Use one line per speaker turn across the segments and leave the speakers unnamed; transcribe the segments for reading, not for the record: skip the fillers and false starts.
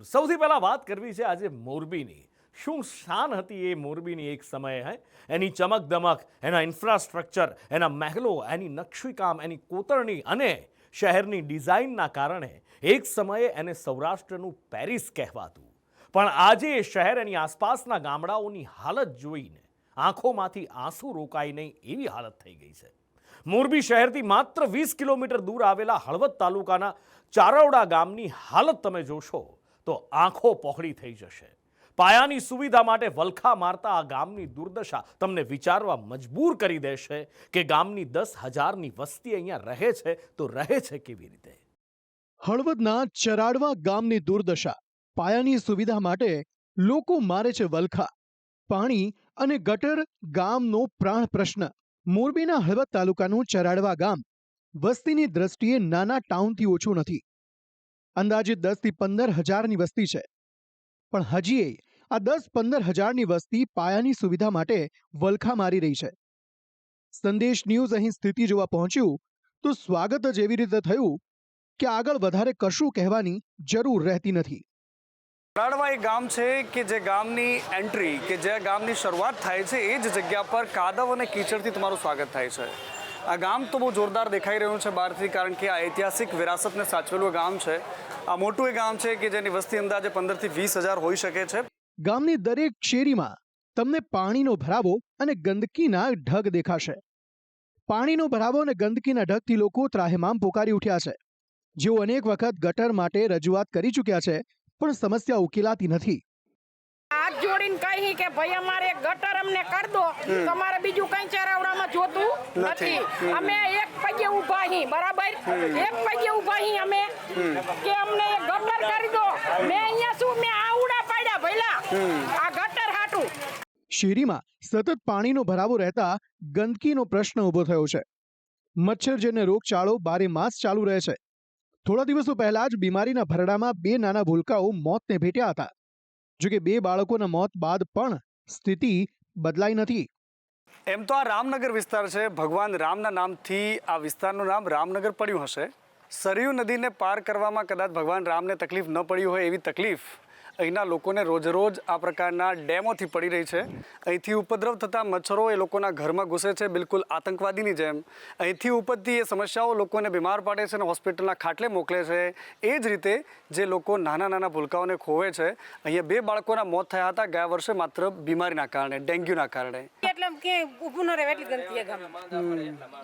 જરૂર। સૌથી પહેલા વાત કરવી છે આજે મોરબીની। શું શાન હતી એ મોરબીની એક સમયે હે? એની ચમક દમક, એના ઇન્ફ્રાસ્ટ્રક્ચર, એના મહેલો, એની નકશીકામ, એની કોતરણી અને શહેરની ડિઝાઇનના કારણે એક સમયે એને સૌરાષ્ટ્રનું પેરિસ કહેવાતું। પણ આજે એ શહેર એની આસપાસના ગામડાઓની હાલત જોઈને આંખોમાંથી આંસુ રોકાય નહીં એવી હાલત થઈ ગઈ છે। મોરબી શહેરથી માત્ર 20 કિલોમીટર દૂર આવેલા હળવદ તાલુકાના ચારવડા ગામની હાલત તમે જોશો તો આંખો પહોળી થઈ જશે। પાયાની સુવિધા માટે વલખા મારતા આ ગામની દુર્દશા તમને વિચારવા મજબૂર કરી દેશે કે ગામની 10,000ની વસ્તી અહીંયા રહે છે તો રહે છે કેવી રીતે।
હળવદના ચરાડવા ગામની દુર્દશા। પાયાની સુવિધા માટે લોકો મારે છે વલખા। પાણી અને ગટર ગામનો પ્રાણ પ્રશ્ન। મોરબીના હળવદ તાલુકાનું ચરાડવા ગામ વસ્તીની દ્રષ્ટિએ નાના ટાઉનથી ઓછું નથી। અંદાજિત 10 થી 15 હજારની વસ્તી છે, પણ હજીએ આ 10-15 હજારની વસ્તી પાયાની સુવિધા માટે વલખા મારી રહી છે। સંદેશ ન્યૂઝ અહીં સ્થિતિ જોવા પહોંચ્યું તો સ્વાગત જ એવી રીતે થયું કે આગળ વધારે કશું કહેવાની જરૂર રહેતી નથી।
ચરાડવા એ ગામ છે કે જે ગામની એન્ટ્રી કે જે ગામની શરૂઆત થાય છે એ જ જગ્યા પર કાદવ અને કીચડથી તમારું સ્વાગત થાય છે। આ ગામ તો બહુ જોરદાર દેખાઈ રહ્યું છે બહારથી, કારણ કે આ ઐતિહાસિક વિરાસતને સાચવેલું ગામ છે। આ મોટું એ ગામ છે કે જેની વસ્તી અંદાજે 15 થી 20 હજાર હોઈ શકે છે।
ગામની દરેક શેરીમાં તમને પાણીનો ભરાવો અને ગંદકીના ઢગ દેખાશે। પાણીનો ભરાવો અને ગંદકીના ઢગથી લોકો ત્રાહિમામ પોકારી ઉઠ્યા છે। જેઓ અનેક વખત ગટર માટે રજૂઆત કરી ચૂક્યા છે, પણ સમસ્યા ઉકેલાતી નથી।
હાથ જોડીને કહી કે ભાઈ અમારે ગટર અમને કરી દો, તમારે બીજું કઈ ચરાવડામાં જોતું નથી। અમે એક પગે ઊભા હી, બરાબર, એક પગે ઊભા હી અમે કે અમને ગટર કરી દો। મેં અહીંયા શું મેં આવડા પાડ્યા ભઈલા આ ગટર હાટું।
શેરીમાં સતત પાણીનો ભરાવો રહેતા ગંદકીનો પ્રશ્ન ઊભો થયો છે। મચ્છરજન્ય રોગચાળો બારે માસ ચાલુ રહે છે। થોડા દિવસો પહેલા જ બીમારીના ભરડામાં 2 નાના ભૂલકાઓ મોતને ભેટ્યા હતા। જોકે 2 બાળકોના મોત બાદ પણ સ્થિતિ બદલાઈ નથી।
એમ તો આ રામનગર વિસ્તાર છે। ભગવાન રામના નામથી આ વિસ્તારનું નામ રામનગર પડ્યું હશે। સરયુ નદીને પાર કરવામાં કદાચ ભગવાન રામને તકલીફ ન પડી હોય એવી તકલીફ અહીંના લોકોને રોજ આ પ્રકારના ડેમોથી પડી રહી છે। અહીંથી ઉપદ્રવ થતા મચ્છરો એ લોકોના ઘરમાં ઘૂસે છે, બિલકુલ આતંકવાદીની જેમ। અહીંથી ઉપજતી એ સમસ્યાઓ લોકોને બીમાર પાડે છે અને હોસ્પિટલના ખાટલે મોકલે છે। એ જ રીતે જે લોકો નાના ભૂલકાઓને ખોવે છે, અહીંયા 2 બાળકોના મોત થયા હતા ગયા વર્ષે માત્ર બીમારીના કારણે, ડેન્ગ્યુના કારણે।
એટલે કે ઊભું ન રહે એટલી ગંદકી ગામમાં।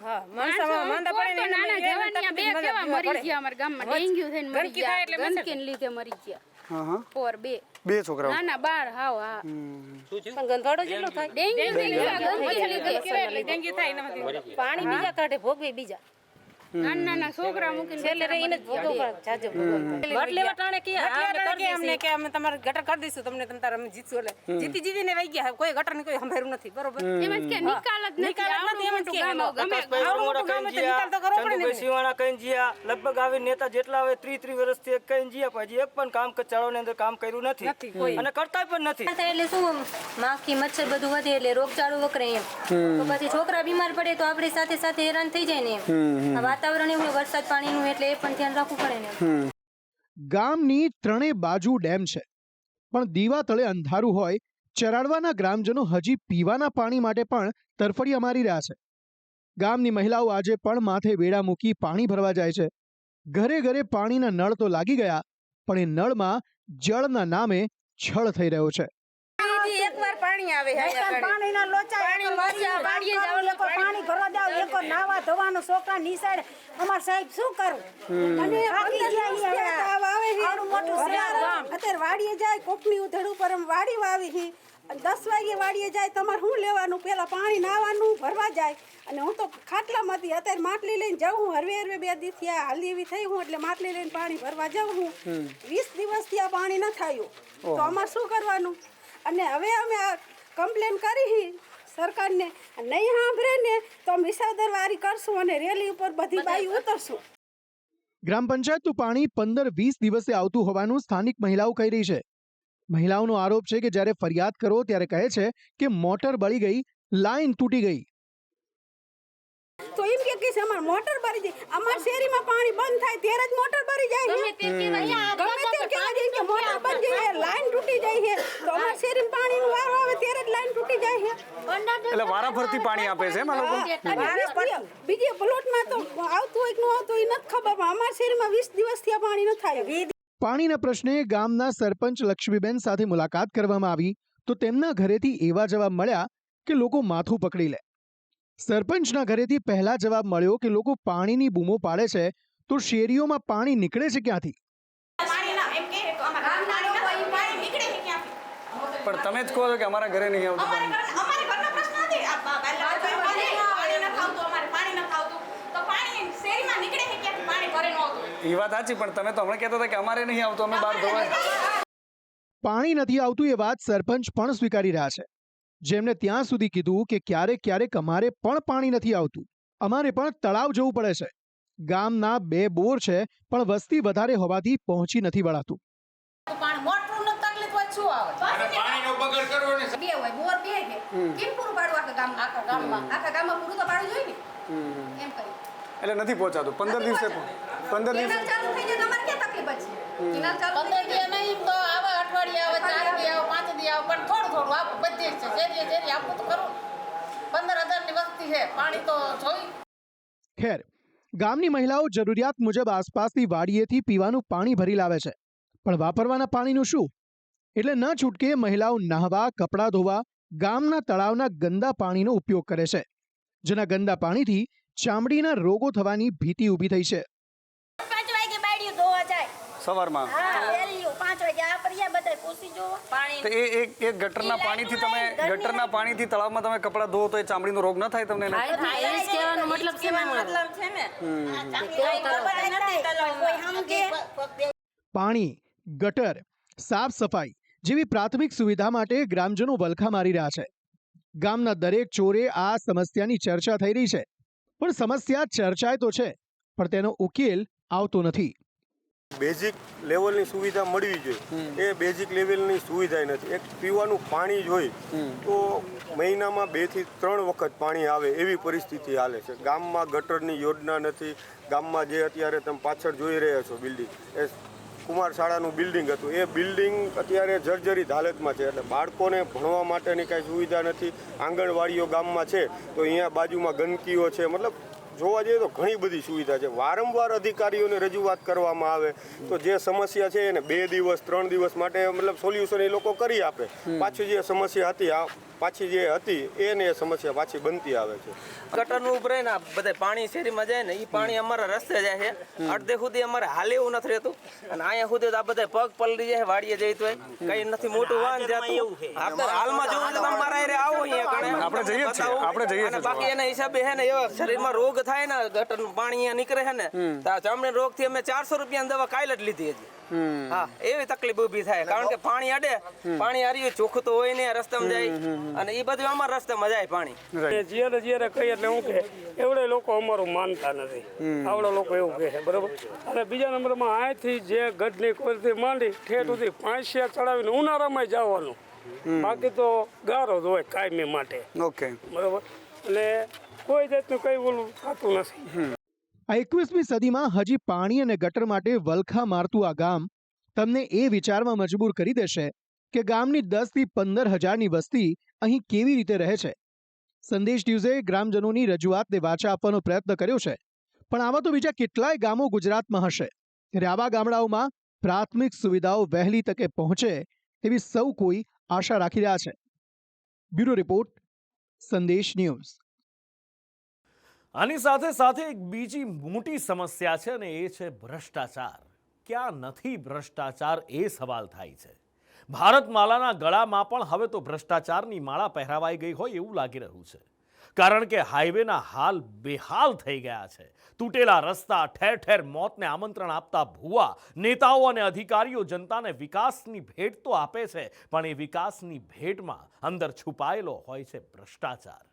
હા, માણસા માંદા પડે ને નાના જવાનિયા 2 કેવા મરી ગયા અમાર ગામમાં, ડેન્ગ્યુ થઈને મરી ગયા, ગંદકીને લીધે મરી ગયા। પોર 2
છોકરાઓ
નાના બાળ હાવ હા પણ ગંધવાડો જેટલો થાય ડેન્ગ્યુ થાય નથી પાણી બીજા કાઢે ભોગવે બીજા નાના છોકરા મૂકીને છેલ્લે રહીને જ ભોગવવા જાજે ભોગવવા વટ લેવા ટાણે કે અમને કે અમે તમારે ગટર કરી દઈશું, તમને તમતાર અમે જીતશું। એટલે જીતીને વઈ ગયા, કોઈ ગટર ની કોઈ સંભાળ્યું નથી, બરોબર। એમ જ કે નિકાલ જ નથી, એમ જ કે નિકાલ તો કરવો પડે ને।
સિવાણા કઈ જીયા લગભગ આવી નેતા જેટલા આવે 30 વર્ષથી એક કઈ જીયા પછી એક પણ કામ ચાળોની અંદર કામ કર્યું નથી અને કરતા પણ નથી।
એટલે શું માખી મચ્છર બધું વધે એટલે રોગચાળો વકરે એમ, તો પછી છોકરા બીમાર પડે તો આપણી સાથે સાથે હેરાન થઈ જાય ને એમ। વાતાવરણ એવું વરસાદ પાણીનું એટલે એ પણ ધ્યાન રાખવું પડે ને।
ગામની 3 બાજુ ડેમ છે, પણ દીવા તળે અંધારું હોય। ચરાડવાના ગ્રામજનો હજી પીવાના પાણી માટે પણ તરફડિયા મારી રહ્યા છે। ગામની મહિલાઓ આજે પણ માથે વેડા મૂકી પાણી ભરવા જાય છે। ઘરે ઘરે પાણીના નળ તો લાગી ગયા, પણ એ નળમાં જળના નામે છળ થઈ રહ્યો છે।
એકવાર પાણી આવે પાણીના લોચા પાણી ભરવા જાવ, એકવાર નાવા ધોવાનું છોકરા નિસાડે, અમાર સાહેબ શું કરું? અને અત્યારે વાડીએ જાય કોકની ઉધડ ઉપર વાડી વાવી 10 વાગે વાડીએ જાય, તમારે શું લેવાનું? પેલા પાણી નાવાનું ભરવા જાય અને હું તો ખાટલામાંથી અત્યારે માટલી લઈને જાઉં, હરવે 2 દિવસથી હાલી એવી થઈ હું એટલે માટલી લઈને પાણી ભરવા જાઉં હું। 20 દિવસથી આ પાણી ન થયું તો અમારે શું કરવાનું? અને હવે અમે આ કમ્પ્લેન કરી સરકારને, નહીં સાંભળે ને તો અમે વિસાવદરવારી કરશું અને રેલી ઉપર બધી બાઈ ઉતરશું।
ગ્રામ પંચાયતનું પાણી 15-20 દિવસે આવતું હોવાનું સ્થાનિક મહિલાઓ કહી રહી છે। મહિલાઓનો આરોપ છે કે જ્યારે ફરિયાદ કરો ત્યારે કહે છે કે મોટર બળી ગઈ, લાઈન તૂટી ગઈ।
તો એમ કે લાગે છે અમાર મોટર ભરી જાય અમાર શેરીમાં પાણી બંધ થાય ત્યારે જ મોટર ભરી જાય છે ગમે તે કહેવા જાય કે મોટર બંધ જાય લાઈન તૂટી જાય છે તો અમાર શેરીમાં પાણીનો વારો આવે ત્યારે જ લાઈન તૂટી જાય છે
એટલે વારાફરતી પાણી આપે છે એમાં લોકો
બીજે પ્લોટમાં તો આવતું હોય કે ન આવતું હોય નથી ખબર પણ અમાર શેરીમાં 20 દિવસથી આ પાણી ન થાય
પાણીના પ્રશ્ને ગામના સરપંચ લક્ષ્મીબેન સાથે મુલાકાત કરવામાં આવી તો તેમના ઘરેથી એવા જવાબ મળ્યા કે લોકો માથું પકડી લે. સરપંચના ઘરેથી પહેલા જવાબ મળ્યો કે લોકો પાણીની બૂમો પાડે છે તો શેરીઓમાં પાણી નીકળે છે ક્યાંથી?
પણ તમે જ કહો છો કે અમારા ઘરે નહીં આવતું પાણી. એ વાત સાચી પણ તમે તો હમણાં કહેતા હતા કે અમારે નહીં આવતું અમે બહાર ધોવાય.
પાણી નથી આવતું એ વાત સરપંચ પણ સ્વીકારી રહ્યા છે, જેમને ત્યાં સુધી કીધું કે ક્યારેક ક્યારેક અમારે પણ પાણી નથી આવતું, અમારે પણ તળાવ જવું પડે છે. ગામના 2 બોર છે પણ વસ્તી વધારે હોવાથી પહોંચી નથી વળાતું.
એટલે નથી પહોંચાતું 15 દિવસે 15 દિવસે
ખેર, ગામની મહિલાઓ જરૂરિયાત મુજબ આસપાસની વાડીએથી પીવાનું પાણી ભરી લાવે છે, પણ વાપરવાના પાણીનું શું? એટલે ન છૂટકે મહિલાઓ નહાવા, કપડાં ધોવા ગામના તળાવના ગંદા પાણીનો ઉપયોગ કરે છે, જેના ગંદા પાણીથી ચામડીના રોગો થવાની ભીતિ ઊભી થઈ છે.
સવારમાં તો એ ગટરના પાણીથી તળાવમાં તમે કપડાં ધોવો તો એ ચામડીનો રોગ ન થાય તમને?
પાણી, ગટર, સાફ સફાઈ જેવી પ્રાથમિક સુવિધા માટે ગ્રામજનો વલખા મારી રહ્યા છે. ગામના દરેક ચોરે આ સમસ્યાની ચર્ચા થઈ રહી છે, પણ સમસ્યા ચર્ચાય તો છે પણ તેનો ઉકેલ આવતો નથી.
બેઝિક લેવલની સુવિધા મળવી જોઈએ, એ બેઝિક લેવલની સુવિધા નથી. એક પીવાનું પાણી જ હોય તો મહિનામાં 2 થી 3 વખત પાણી આવે એવી પરિસ્થિતિ હાલે છે. ગામમાં ગટરની યોજના નથી. ગામમાં જે અત્યારે તમે પાછળ જોઈ રહ્યા છો બિલ્ડિંગ, એ કુમાર શાળાનું બિલ્ડિંગ હતું, એ બિલ્ડિંગ અત્યારે જર્જરિત હાલતમાં છે. એટલે બાળકોને ભણવા માટેની કાંઈ સુવિધા નથી. આંગણવાડીઓ ગામમાં છે તો અહીંયા બાજુમાં ગંદકીઓ છે. મતલબ જોવા જઈએ તો ઘણી બધી સુવિધા છે. વારંવાર અધિકારીઓને રજૂઆત કરવામાં આવે તો જે સમસ્યા છે એને 2 દિવસ 3 દિવસ માટે મતલબ સોલ્યુશન એ લોકો કરી આપે. પાછી જે સમસ્યા હતી એને એ સમસ્યા પાછી બનતી આવે છે.
ગટરનું ઉપર ને બધા પાણી શેરીમાં જાય ને એ પાણી અમારા રસ્તે જાય છે. અડધે સુધી અમારે હાલે એવું નથી રહેતું અને અહીંયા સુધી આ બધા પગ પલળી જાય વાડીએ જઈ તો કઈ નથી મોટું વાહન જતું. અત્યારે હાલમાં જોવું તો તમારા આવો અહીંયા
આપણે જઈએ છીએ
બાકી એના હિસાબે છે ને એવા શરીરમાં રોગ થાય ને ગટરનું પાણી અહીંયા નીકળે છે ને તો ચામડી રોગ થી અમે 400 રૂપિયાની દવા કાલ જ લીધી હતી. હા, એવી તકલીફ ઊભી થાય કારણ કે પાણી અડે, પાણી હાર્યું ચોખ્ખું તો હોય ને રસ્તામાં જાય અને એ બધું અમારા રસ્તામાં જાય પાણી.
જ્યારે કહીએ એટલે હું કહે એવડે લોકો અમારું માનતા નથી, આવડે લોકો એવું કહે છે બરોબર. અને બીજા નંબરમાં અહીંથી જે ગઢની કોરથી માંડી ઠેઠ સુધી 5 ચડાવીને ઉનાળામાં જવાનું, બાકી તો ગારો જ હોય કાયમી માટે.
ઓકે,
બરોબર. અને કોઈ જાતનું કઈ ઓલું થતું નથી.
આ 21મી સદીમાં હજી પાણી અને ગટર માટે વલખા મારતું આ ગામ તમને એ વિચારમાં મજબૂર કરી દેશે કે ગામની 10 થી 15 હજારની વસ્તી અહીં કેવી રીતે રહે છે. સંદેશ ન્યૂઝે ગ્રામજનોની રજૂઆતને વાચા આપવાનો પ્રયત્ન કર્યો છે, પણ આવા તો બીજા કેટલાય ગામો ગુજરાતમાં હશે, ત્યારે આવા ગામડાઓમાં પ્રાથમિક સુવિધાઓ વહેલી તકે પહોંચે તેવી સૌ કોઈ આશા રાખી રહ્યા છે. બ્યુરો રિપોર્ટ, સંદેશ ન્યૂઝ.
આની સાથે સાથે એક બીજી મોટી સમસ્યા છે અને એ છે ભ્રષ્ટાચાર. ક્યાં નથી ભ્રષ્ટાચાર એ સવાલ થાય છે. ભારતમાલાના ગળામાં પણ હવે તો ભ્રષ્ટાચારની માળા પહેરાવાઈ ગઈ હોય એવું લાગી રહ્યું છે, કારણ કે હાઈવેના હાલ બેહાલ થઈ ગયા છે. તૂટેલા રસ્તા, ઠેર ઠેર મોતને આમંત્રણ આપતા ભુવા નેતાઓ અને અધિકારીઓ જનતાને વિકાસની ભેટ તો આપે છે, પણ એ વિકાસની ભેટમાં અંદર છુપાયેલો હોય છે ભ્રષ્ટાચાર.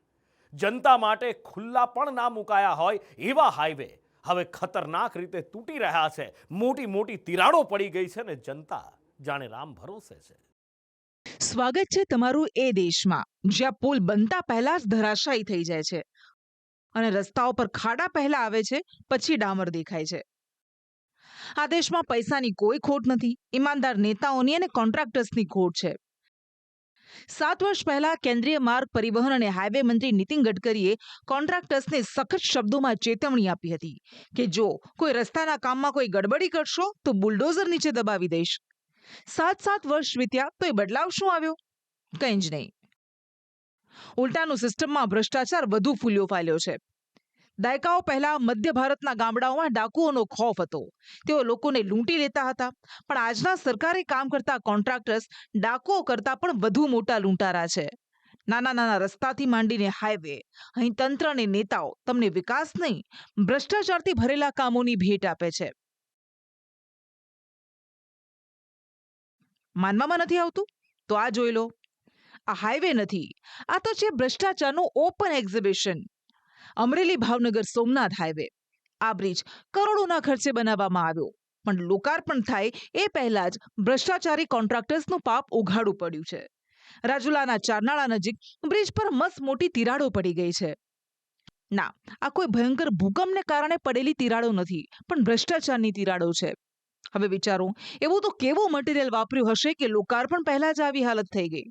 જનતા માટે ખુલ્લા પણ ના મુકાયા હોય એવા હાઈવે હવે ખતરનાક રીતે તૂટી રહ્યા છે. મોટી મોટી તિરાડો પડી ગઈ છે ને જનતા જાણે રામ ભરોસે છે.
સ્વાગત છે તમારું એ દેશમાં જ્યાં પુલ બનતા પહેલા જ ધરાશાયી થઈ જાય છે અને રસ્તાઓ પર ખાડા પહેલા આવે છે, પછી ડામર દેખાય છે. આ દેશમાં પૈસાની કોઈ ખોટ નથી, ઈમાનદાર નેતાઓની અને કોન્ટ્રાક્ટર્સની ખોટ છે. 7 વર્ષ પહેલા કેન્દ્રીય માર્ગ પરિવહન અને હાઈવે મંત્રી નીતિન ગડકરીએ કોન્ટ્રાક્ટર્સને સખત શબ્દોમાં ચેતવણી આપી હતી કે જો કોઈ રસ્તાના કામમાં કોઈ ગડબડી કરશો તો બુલડોઝર નીચે દબાવી દઈશ. 7 વર્ષ વીત્યા તો એ બદલાવ શું આવ્યો? કંઈ જ નહીં. ઉલટાનું સિસ્ટમમાં ભ્રષ્ટાચાર વધુ ફૂલ્યો ફાલ્યો છે. દાયકાઓ પહેલા મધ્ય ભારતના ગામડાઓમાં ડાકુઓનો ખોફ હતો. તેઓ લોકોને લૂંટી લેતા હતા. પણ આજના સરકારે કામ કરતા કોન્ટ્રાક્ટર્સ ડાકુઓ કરતા પણ વધુ મોટા લૂંટારા છે. નાના રસ્તાથી માંડીને હાઈવે, અહીં તંત્ર અને નેતાઓ તમને વિકાસ નહીં, ભ્રષ્ટાચારથી ભરેલા કામોની ભેટ આપે છે. માનવામાં નથી આવતું? તો આ જોઈ લો. આ હાઈવે નથી, આ તો છે ભ્રષ્ટાચારનું open exhibition. Amreli Bhavnagar Somnath highway. આ બ્રિજ કરોડોના ખર્ચે બનાવવામાં આવ્યો, પણ લોકાર્પણ થાય એ પહેલા જ ભ્રષ્ટાચારી કોન્ટ્રાક્ટર્સનું પાપ ઉઘાડું પડ્યું છે. રાજુલાના ચારનાળા નજીક બ્રિજ પર મસ્ત મોટી તિરાડો પડી ગઈ છે. ના, આ કોઈ ભયંકર ભૂકંપને કારણે પડેલી તિરાડો નથી, પણ ભ્રષ્ટાચારની તિરાડો છે. હવે વિચારો, એવું તો કેવું મટીરિયલ વાપર્યું હશે કે લોકાર્પણ પહેલા જ આવી હાલત થઈ ગઈ.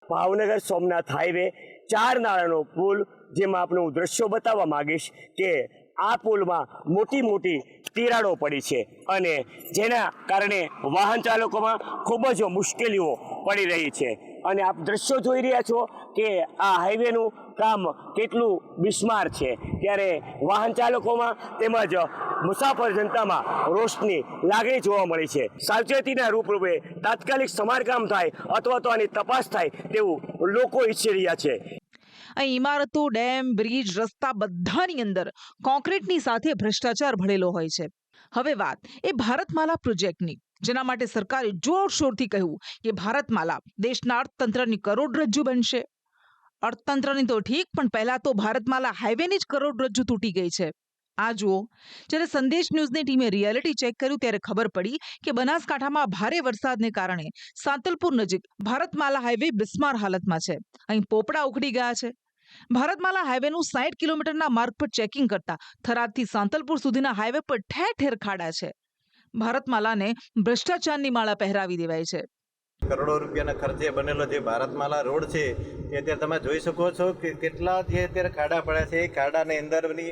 ભાવનગર સોમનાથ હાઈવે ચારનાળાનો પુલ, જેમાં આપણે હું દ્રશ્યો બતાવવા માંગીશ કે આ પુલમાં મોટી મોટી તિરાડો પડી છે અને જેના કારણે વાહન ચાલકોમાં ખૂબ જ મુશ્કેલીઓ પડી રહી છે. અને આપ દ્રશ્યો જોઈ રહ્યા છો કે આ હાઈવેનું કામ કેટલું બિસ્માર છે, ત્યારે વાહન ચાલકોમાં તેમજ મુસાફર જનતામાં રોષની લાગણી જોવા મળી છે. સાવચેતીના રૂપરૂપે તાત્કાલિક સમારકામ થાય અથવા તો આની તપાસ થાય તેવું લોકો ઈચ્છી રહ્યા છે.
અહીં ઇમારતો, ડેમ, બ્રિજ, રસ્તા બધાની અંદર કોન્ક્રીટની સાથે ભ્રષ્ટાચાર ભળેલો હોય છે. હવે વાત એ ભારતમાલા પ્રોજેક્ટની, જેના માટે સરકારે જોરશોરથી કહ્યું કે ભારતમાલા દેશના અર્થતંત્રની કરોડરજ્જુ બનશે. અર્થતંત્રની તો ઠીક, પણ પહેલા તો ભારતમાલા હાઈવેની જ કરોડરજ્જુ તૂટી ગઈ છે. આ જુઓ, જ્યારે સંદેશ ન્યૂઝની ટીમે રિયાલિટી ચેક કર્યું ત્યારે ખબર પડી કે બનાસકાંઠામાં ભારે વરસાદને કારણે સાંતલપુર નજીક ભારતમાલા હાઈવે બિસ્માર હાલતમાં છે. અહીં પોપડા ઉખડી ગયા છે. ભારતમાલા હાઈવેનું 60 કિલોમીટરના માર્ગ પર ચેકિંગ કરતા થરાદથી સાંતલપુર સુધીના હાઈવે પર ઠેર ઠેર ખાડા છે. ભારતમાલાને ભ્રષ્ટાચારની માળા પહેરાવી દેવાય છે.
કરોડો રૂપિયાના ખર્ચે બનેલો જે ભારતમાલા રોડ છે એ અત્યારે તમે જોઈ શકો છો કે કેટલા જે અત્યારે ખાડા પડ્યા છે. એ ખાડાની અંદરની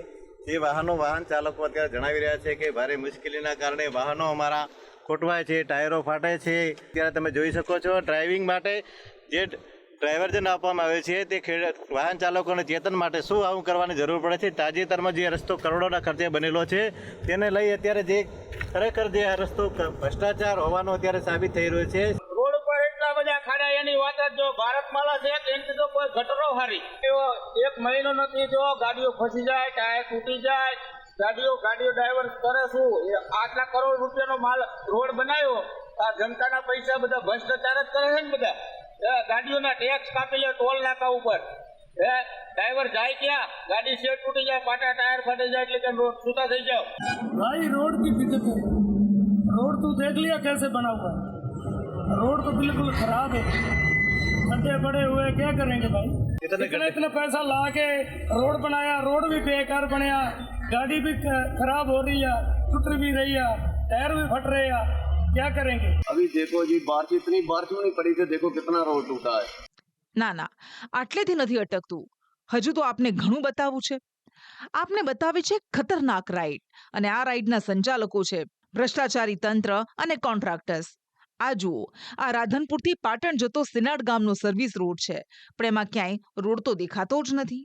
જે વાહન ચાલકો અત્યારે જણાવી રહ્યા છે કે ભારે મુશ્કેલીના કારણે વાહનો અમારા ખોટવાય છે, ટાયરો ફાટે છે. અત્યારે તમે જોઈ શકો છો ડ્રાઇવિંગ માટે જે ડ્રાઇવરજન આપવામાં આવે છે તે વાહન ચાલકોને ચેતન માટે શું આવું કરવાની જરૂર પડે છે. તાજેતરમાં જે રસ્તો કરોડોના ખર્ચે બનેલો છે તેને લઈ અત્યારે જે ખરેખર જે આ રસ્તો ભ્રષ્ટાચાર હોવાનો અત્યારે સાબિત થઈ રહ્યો છે.
રોડ પર એટલા બધા ખાડા, એની વાત જ જો ભારતમાલા છે એની તો કોઈ ગટરો હારી એક મહિનો નથી, જો ગાડીઓ ફસી જાય, ટાયર તૂટી જાય, ગાડીઓ ડ્રાઈવર કરે શું? આટલા કરોડ રૂપિયાનો માલ રોડ બનાવ્યો, આ જનતાના પૈસા બધા ભ્રષ્ટાચાર જ કરે છે ને. બધા ગાડીઓના ટેક્સ કાપી લે ટોલ નાકા ઉપર. ડ્રાઈવર જાય ક્યાં? ગાડી સેટ તૂટી જાય, પાટા टायर फटे जाए એટલે કે छूटा થઈ जाओ.
भाई रोड की दिक्कत है. रोड तो देख लिया कैसे बना हुआ है. रोड तो बिल्कुल खराब है. गड्ढे पड़े हुए, क्या करेंगे भाई? इतना पैसा ला के रोड बनाया, रोड भी बेकार बनाया, गाड़ी भी खराब हो रही है, टूट भी रही है, टायर भी फट रहे हैं, क्या करेंगे?
अभी देखो जी, बारिश इतनी बारिश नहीं पड़ी थी, देखो कितना रोड टूटा है.
ના, આટલેથી નથી અટકતું. હજુ તો આપને ઘણું બતાવવું છે. આપને બતાવી છે ખતરનાક રાઈડ, અને આ રાઈડના સંચાલકો છે ભ્રષ્ટાચારી તંત્ર અને કોન્ટ્રાક્ટર્સ. આ જુઓ, આ રાધનપુરથી પાટણ જતો સિનાડ ગામનો સર્વિસ રોડ છે, પણ એમાં ક્યાંય રોડ તો દેખાતો જ નથી.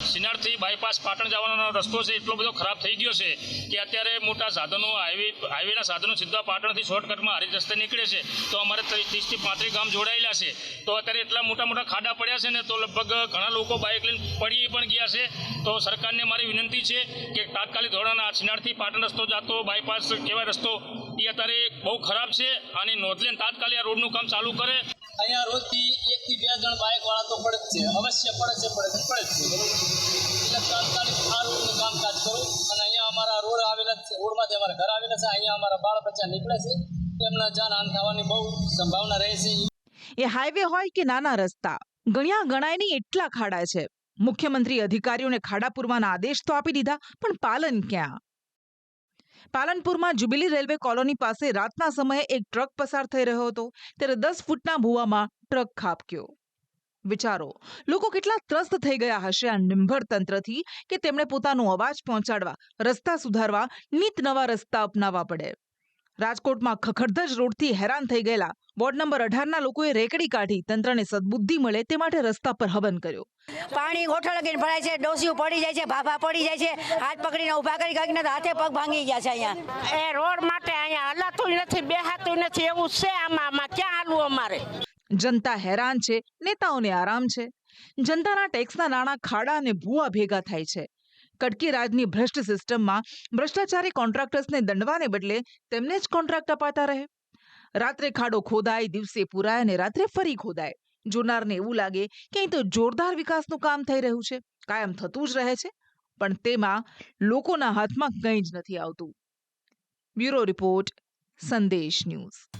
સિનાડથી બાયપાસ પાટણ જવાનો રસ્તો છે એટલો બધો ખરાબ થઈ ગયો છે કે અત્યારે મોટા સાધનો હાઈવેના સાધનો સીધા પાટણથી શોર્ટકટમાં હારી રસ્તે નીકળે છે, તો અમારે 30થી 35 ગામ જોડાયેલા છે. તો અત્યારે એટલા મોટા ખાડા પડ્યા છે ને, તો લગભગ ઘણા લોકો બાઇક લઈને પડી પણ ગયા છે. તો સરકારને મારી વિનંતી છે કે તાત્કાલિક ધોરણે આ સિનાડથી પાટણ રસ્તો જતો બાયપાસ કહેવાય રસ્તો એ અત્યારે બહુ ખરાબ છે, અને નોંધ લઈને તાત્કાલિક આ રોડનું કામ ચાલુ કરે.
અહીંયા રોજથી 1 થી 2 જણ બાઇક વાળા તો પડે જ છે, અવશ્ય પડે છે. એટલે તાત્કાલિક આ રોડનું કામકાજ કરો. અને અહીંયા અમારા રોડ આવેલા છે, રોડમાંથી અમારા ઘર આવેલા છે, અહીંયા અમારા બાળ બચ્ચા નીકળે છે, એમના જાનહાનિ થવાની બહુ સંભાવના રહે છે.
એ હાઈવે હોય કે નાના રસ્તા, ગણ્યા ગણાય નહીં એટલા ખાડા છે. મુખ્યમંત્રી અધિકારીઓને ખાડા પૂરવાના આદેશ તો આપી દીધા, પણ પાલન ક્યાં? પાલનપુરમાં જ્યુબિલી રેલવે કોલોની પાસે રાતના સમયે એક ટ્રક પસાર થઈ રહ્યો હતો, ત્યારે 10 ફૂટના ભૂવામાં ટ્રક ખાબક્યો. વિચારો, લોકો કેટલા ત્રસ્ત થઈ ગયા હશે આ નિંભર તંત્રથી કે તેમણે પોતાનો અવાજ પહોંચાડવા, રસ્તા સુધારવા નીત નવા રસ્તા અપનાવવા પડે. રાજકોટમાં ખખડધજ રોડથી હેરાન થઈ ગયેલા વોર્ડ નંબર 18ના લોકોએ રેકડી કાઢી તંત્રને સદબુદ્ધિ મળે તે માટે રસ્તા પર હવન કર્યો.
પાણી ગોઠણ લગીને ભરાય છે, ડોસીઓ પડી જાય છે, ભાભા પડી જાય છે, હાથ પકડીને ઊભા કરી કાઢીને હાથે પગ ભાંગી ગયા છે. અહીંયા
એ રોડ માટે અહીંયા હલાતું નથી, બેહાતું નથી, એવું છે. આમાં ક્યાં હાલવું અમારે?
જનતા હેરાન છે, નેતાઓને આરામ છે. જનતાના ટેક્સના નાણાં ખાડા અને ભૂવા ભેગા થાય છે. કડકી રાજની ભ્રષ્ટ સિસ્ટમમાં ભ્રષ્ટાચારી કોન્ટ્રાક્ટર્સને દંડવાને બદલે તેમને જ કોન્ટ્રાક્ટ અપાતા રહે. રાત્રે ખાડો ખોદાય, દિવસે પુરાય અને રાત્રે ફરી ખોદાય. જોનારને એવું લાગે કે અહીં તો જોરદાર વિકાસનું કામ થઈ રહ્યું છે, કાયમ થતું જ રહે છે, પણ તેમાં લોકોના હાથમાં કંઈ જ નથી આવતું. બ્યુરો રિપોર્ટ, સંદેશ ન્યૂઝ.